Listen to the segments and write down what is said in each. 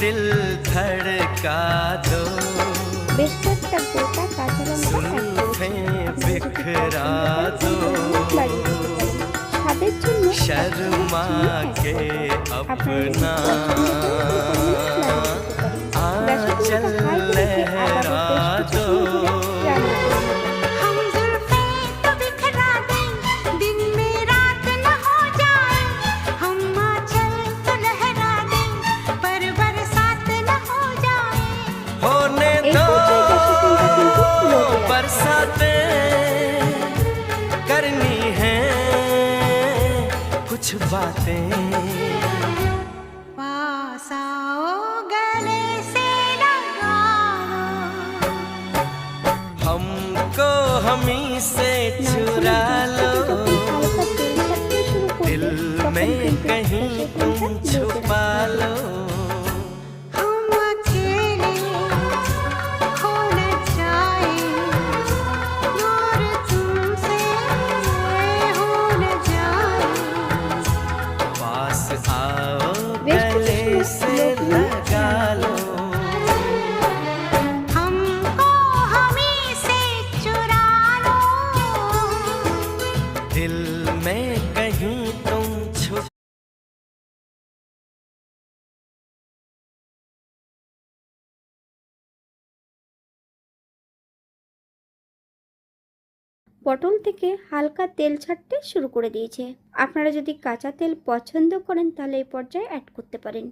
दिल धड़का दो, বেশ কয়েকটা গোটা কাঁচা লঙ্কা অ্যাড করেছি। बिखरा दो, স্বাদের জন্য शर्मा के अपना आंचल लहरा दो। होने दो बरसातें, करनी है कुछ बातें। पास आओ गले से लगा लो, हमको हमी से चुरा लो, दिल में कहीं तुम छुपा लो। हम अकेले खो न जाए, दूर तुमसे हो न जाए। पास आओ गले से लगा लो, हमको हमी से चुरा लो, दिल में कहीं तुम छुप। পটল থেকে হালকা তেল ছাড়তে শুরু করে দিয়েছে। আপনারা যদি কাঁচা তেল পছন্দ করেন তাহলে এই পর্যায়ে অ্যাড করতে পারেন।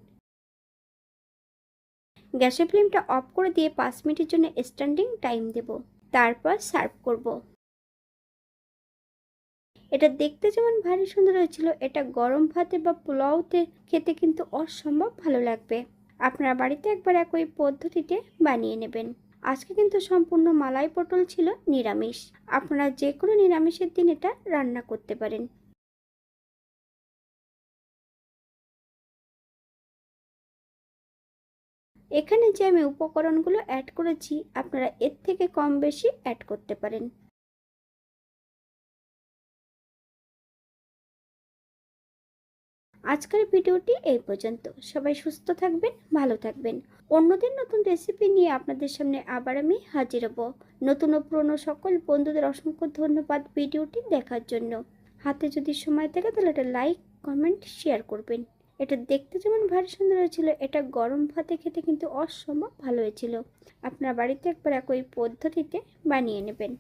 গ্যাসের ফ্লেমটা অফ করে দিয়ে 5 মিনিটের জন্য স্ট্যান্ডিং টাইম দেব, তারপর সার্ভ করব। এটা দেখতে যেমন ভারী সুন্দর হয়েছিল, এটা গরম ভাতে বা পোলাওতে খেতে কিন্তু অসম্ভব ভালো লাগবে। আপনারা বাড়িতে একবার একই পদ্ধতিতে বানিয়ে নেবেন। আজকে কিন্তু সম্পূর্ণ মালাই পটল ছিল নিরামিষ। আপনারা যে কোনো নিরামিষের দিন এটা রান্না করতে পারেন। এখানে যে আমি উপকরণগুলো অ্যাড করেছি আপনারা এর থেকে কম বেশি অ্যাড করতে পারেন। আজকের ভিডিওটি এই পর্যন্ত। সবাই সুস্থ থাকবেন, ভালো থাকবেন। অন্যদিন নতুন রেসিপি নিয়ে আপনাদের সামনে আবার আমি হাজির হব। নতুন ও পুরনো সকল বন্ধুদের অসংখ্য ধন্যবাদ ভিডিওটি দেখার জন্য। হাতে যদি সময় থাকে তাহলে এটা লাইক, কমেন্ট, শেয়ার করবেন। এটা দেখতে যেমন ভারী সুন্দর হয়েছিল, এটা গরম ভাতে খেতে কিন্তু অসম্ভব ভালো হয়েছিল। আপনারা বাড়িতে একবার একই পদ্ধতিতে বানিয়ে নেবেন।